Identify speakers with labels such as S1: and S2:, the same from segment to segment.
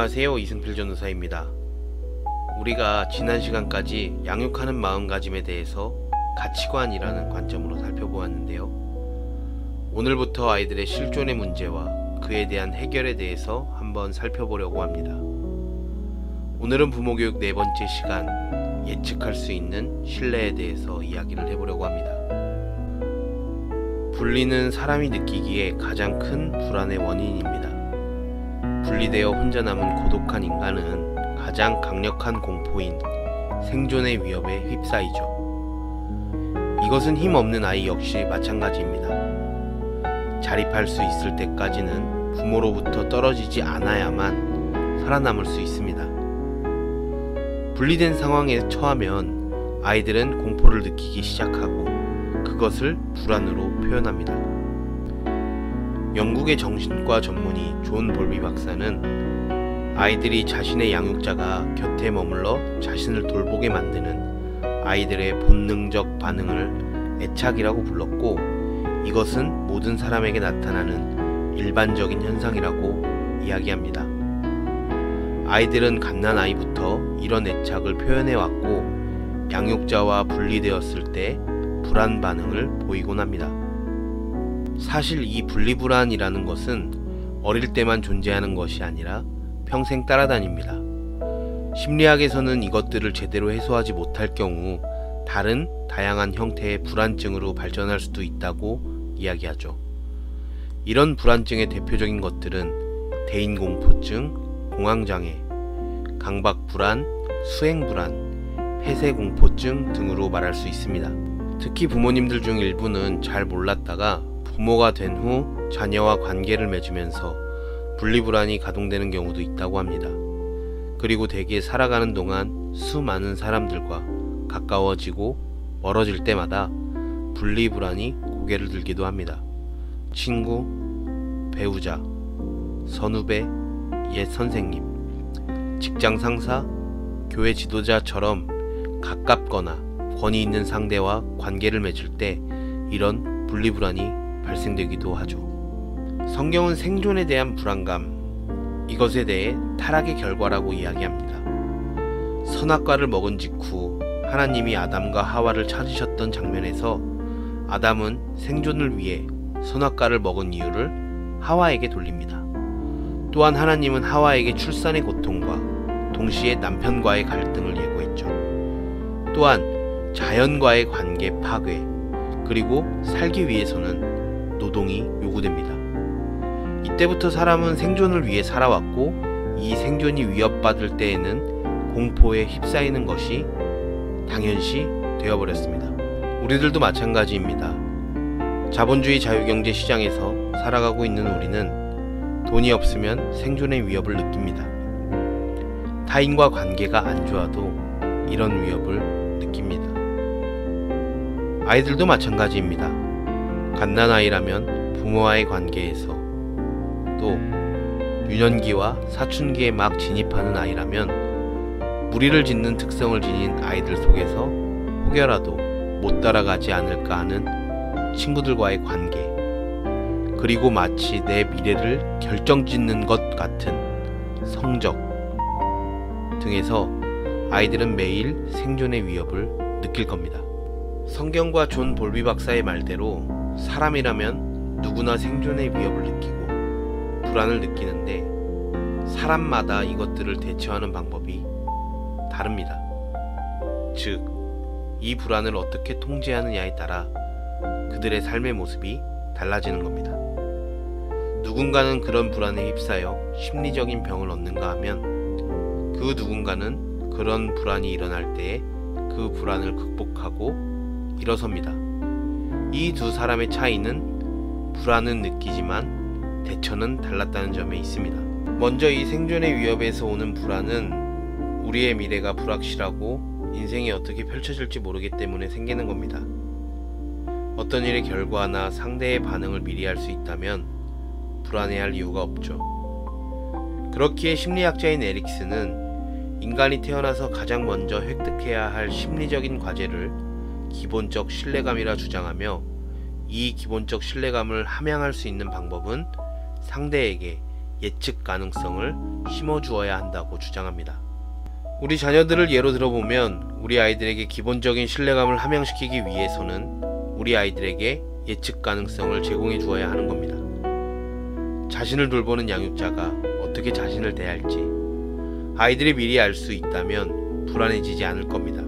S1: 안녕하세요, 이승필 전도사입니다. 우리가 지난 시간까지 양육하는 마음가짐에 대해서 가치관이라는 관점으로 살펴보았는데요. 오늘부터 아이들의 실존의 문제와 그에 대한 해결에 대해서 한번 살펴보려고 합니다. 오늘은 부모교육 네 번째 시간, 예측할 수 있는 신뢰에 대해서 이야기를 해보려고 합니다. 분리는 사람이 느끼기에 가장 큰 불안의 원인입니다. 분리되어 혼자 남은 고독한 인간은 가장 강력한 공포인 생존의 위협에 휩싸이죠. 이것은 힘없는 아이 역시 마찬가지입니다. 자립할 수 있을 때까지는 부모로부터 떨어지지 않아야만 살아남을 수 있습니다. 분리된 상황에 처하면 아이들은 공포를 느끼기 시작하고 그것을 불안으로 표현합니다. 영국의 정신과 전문의 존 볼비 박사는 아이들이 자신의 양육자가 곁에 머물러 자신을 돌보게 만드는 아이들의 본능적 반응을 애착이라고 불렀고, 이것은 모든 사람에게 나타나는 일반적인 현상이라고 이야기합니다. 아이들은 갓난아이부터 이런 애착을 표현해왔고, 양육자와 분리되었을 때 불안 반응을 보이곤 합니다. 사실 이 분리불안이라는 것은 어릴 때만 존재하는 것이 아니라 평생 따라다닙니다. 심리학에서는 이것들을 제대로 해소하지 못할 경우 다른 다양한 형태의 불안증으로 발전할 수도 있다고 이야기하죠. 이런 불안증의 대표적인 것들은 대인공포증, 공황장애, 강박불안, 수행불안, 폐쇄공포증 등으로 말할 수 있습니다. 특히 부모님들 중 일부는 잘 몰랐다가 부모가 된 후 자녀와 관계를 맺으면서 분리불안이 가동되는 경우도 있다고 합니다. 그리고 대개 살아가는 동안 수많은 사람들과 가까워지고 멀어질 때마다 분리불안이 고개를 들기도 합니다. 친구, 배우자, 선후배, 옛 선생님, 직장 상사, 교회 지도자처럼 가깝거나 권위 있는 상대와 관계를 맺을 때 이런 분리불안이 발생되기도 하죠. 성경은 생존에 대한 불안감, 이것에 대해 타락의 결과라고 이야기합니다. 선악과를 먹은 직후 하나님이 아담과 하와를 찾으셨던 장면에서 아담은 생존을 위해 선악과를 먹은 이유를 하와에게 돌립니다. 또한 하나님은 하와에게 출산의 고통과 동시에 남편과의 갈등을 예고했죠. 또한 자연과의 관계 파괴, 그리고 살기 위해서는 노동이 요구됩니다. 이때부터 사람은 생존을 위해 살아왔고, 이 생존이 위협받을 때에는 공포에 휩싸이는 것이 당연시 되어버렸습니다. 우리들도 마찬가지입니다. 자본주의 자유경제 시장에서 살아가고 있는 우리는 돈이 없으면 생존의 위협을 느낍니다. 타인과 관계가 안 좋아도 이런 위협을 느낍니다. 아이들도 마찬가지입니다. 갓난아이라면 부모와의 관계에서, 또 유년기와 사춘기에 막 진입하는 아이라면 무리를 짓는 특성을 지닌 아이들 속에서 혹여라도 못 따라가지 않을까 하는 친구들과의 관계, 그리고 마치 내 미래를 결정짓는 것 같은 성적 등에서 아이들은 매일 생존의 위협을 느낄 겁니다. 성경과 존 볼비 박사의 말대로 사람이라면 누구나 생존의 위협을 느끼고 불안을 느끼는데, 사람마다 이것들을 대처하는 방법이 다릅니다. 즉, 이 불안을 어떻게 통제하느냐에 따라 그들의 삶의 모습이 달라지는 겁니다. 누군가는 그런 불안에 휩싸여 심리적인 병을 얻는가 하면, 그 누군가는 그런 불안이 일어날 때에 그 불안을 극복하고 일어섭니다. 이 두 사람의 차이는 불안은 느끼지만 대처는 달랐다는 점에 있습니다. 먼저 이 생존의 위협에서 오는 불안은 우리의 미래가 불확실하고 인생이 어떻게 펼쳐질지 모르기 때문에 생기는 겁니다. 어떤 일의 결과나 상대의 반응을 미리 알 수 있다면 불안해할 이유가 없죠. 그렇기에 심리학자인 에릭슨은 인간이 태어나서 가장 먼저 획득해야 할 심리적인 과제를 기본적 신뢰감이라 주장하며, 이 기본적 신뢰감을 함양할 수 있는 방법은 상대에게 예측 가능성을 심어주어야 한다고 주장합니다. 우리 자녀들을 예로 들어보면 우리 아이들에게 기본적인 신뢰감을 함양시키기 위해서는 우리 아이들에게 예측 가능성을 제공해 주어야 하는 겁니다. 자신을 돌보는 양육자가 어떻게 자신을 대할지 아이들이 미리 알 수 있다면 불안해지지 않을 겁니다.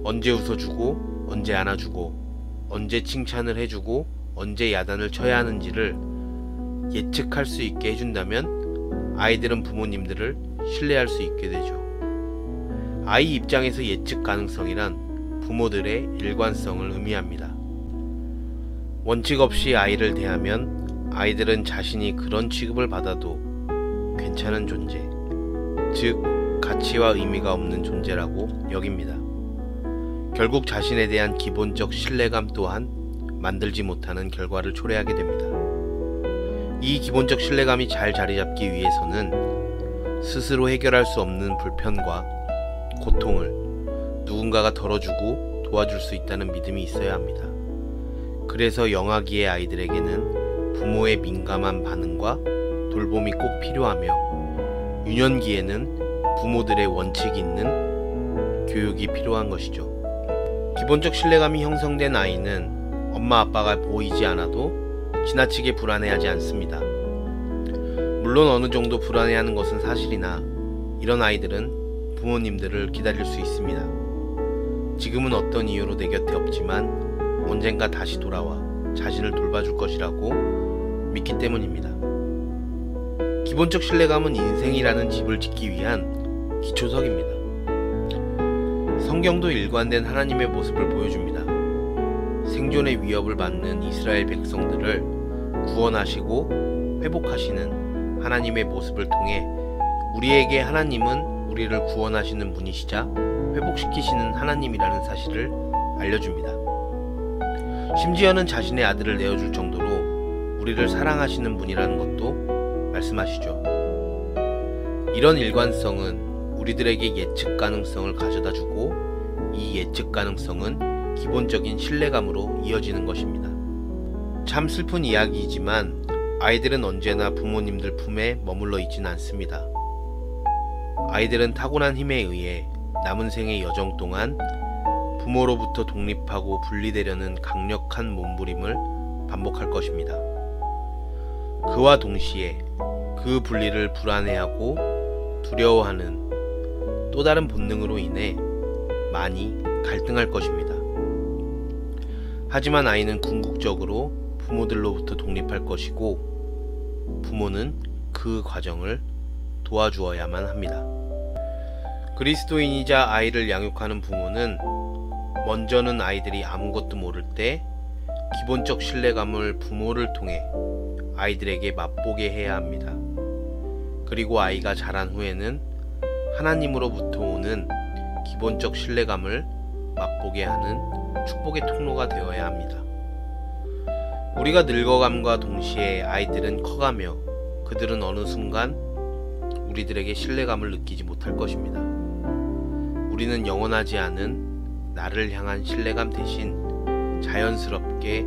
S1: 언제 웃어주고 언제 안아주고 언제 칭찬을 해주고 언제 야단을 쳐야 하는지를 예측할 수 있게 해준다면 아이들은 부모님들을 신뢰할 수 있게 되죠. 아이 입장에서 예측 가능성이란 부모들의 일관성을 의미합니다. 원칙 없이 아이를 대하면 아이들은 자신이 그런 취급을 받아도 괜찮은 존재, 즉 가치와 의미가 없는 존재라고 여깁니다. 결국 자신에 대한 기본적 신뢰감 또한 만들지 못하는 결과를 초래하게 됩니다. 이 기본적 신뢰감이 잘 자리잡기 위해서는 스스로 해결할 수 없는 불편과 고통을 누군가가 덜어주고 도와줄 수 있다는 믿음이 있어야 합니다. 그래서 영아기의 아이들에게는 부모의 민감한 반응과 돌봄이 꼭 필요하며 유년기에는 부모들의 원칙이 있는 교육이 필요한 것이죠. 기본적 신뢰감이 형성된 아이는 엄마 아빠가 보이지 않아도 지나치게 불안해하지 않습니다. 물론 어느 정도 불안해하는 것은 사실이나 이런 아이들은 부모님들을 기다릴 수 있습니다. 지금은 어떤 이유로 내 곁에 없지만 언젠가 다시 돌아와 자신을 돌봐줄 것이라고 믿기 때문입니다. 기본적 신뢰감은 인생이라는 집을 짓기 위한 기초석입니다. 성경도 일관된 하나님의 모습을 보여줍니다. 생존의 위협을 받는 이스라엘 백성들을 구원하시고 회복하시는 하나님의 모습을 통해 우리에게 하나님은 우리를 구원하시는 분이시자 회복시키시는 하나님이라는 사실을 알려줍니다. 심지어는 자신의 아들을 내어줄 정도로 우리를 사랑하시는 분이라는 것도 말씀하시죠. 이런 일관성은 우리들에게 예측 가능성을 가져다주고 이 예측 가능성은 기본적인 신뢰감으로 이어지는 것입니다. 참 슬픈 이야기이지만 아이들은 언제나 부모님들 품에 머물러 있진 않습니다. 아이들은 타고난 힘에 의해 남은 생의 여정 동안 부모로부터 독립하고 분리되려는 강력한 몸부림을 반복할 것입니다. 그와 동시에 그 분리를 불안해하고 두려워하는 또 다른 본능으로 인해 많이 갈등할 것입니다. 하지만 아이는 궁극적으로 부모들로부터 독립할 것이고 부모는 그 과정을 도와주어야만 합니다. 그리스도인이자 아이를 양육하는 부모는 먼저는 아이들이 아무것도 모를 때 기본적 신뢰감을 부모를 통해 아이들에게 맛보게 해야 합니다. 그리고 아이가 자란 후에는 하나님으로부터 오는 기본적 신뢰감을 맛보게 하는 축복의 통로가 되어야 합니다. 우리가 늙어감과 동시에 아이들은 커가며 그들은 어느 순간 우리들에게 신뢰감을 느끼지 못할 것입니다. 우리는 영원하지 않은 나를 향한 신뢰감 대신 자연스럽게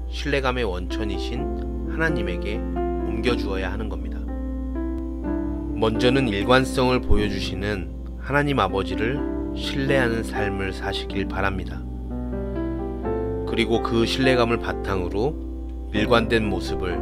S1: 신뢰감의 원천이신 하나님에게 옮겨주어야 하는 겁니다. 먼저는 일관성을 보여주시는 하나님 아버지를 신뢰하는 삶을 사시길 바랍니다. 그리고 그 신뢰감을 바탕으로 일관된 모습을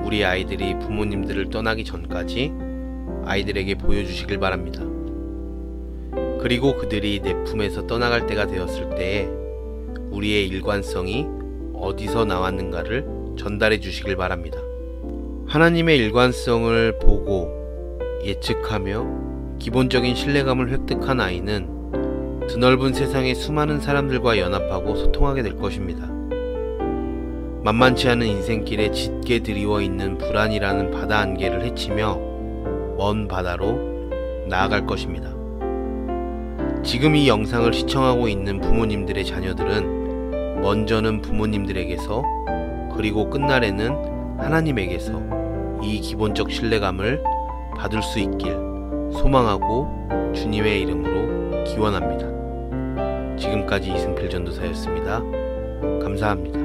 S1: 우리 아이들이 부모님들을 떠나기 전까지 아이들에게 보여주시길 바랍니다. 그리고 그들이 내 품에서 떠나갈 때가 되었을 때에 우리의 일관성이 어디서 나왔는가를 전달해 주시길 바랍니다. 하나님의 일관성을 보고 예측하며 기본적인 신뢰감을 획득한 아이는 드넓은 세상의 수많은 사람들과 연합하고 소통하게 될 것입니다. 만만치 않은 인생길에 짙게 드리워 있는 불안이라는 바다 안개를 헤치며 먼 바다로 나아갈 것입니다. 지금 이 영상을 시청하고 있는 부모님들의 자녀들은 먼저는 부모님들에게서 그리고 끝날에는 하나님에게서 이 기본적 신뢰감을 받을 수 있길 소망하고 주님의 이름으로 기원합니다. 지금까지 이승필 전도사였습니다. 감사합니다.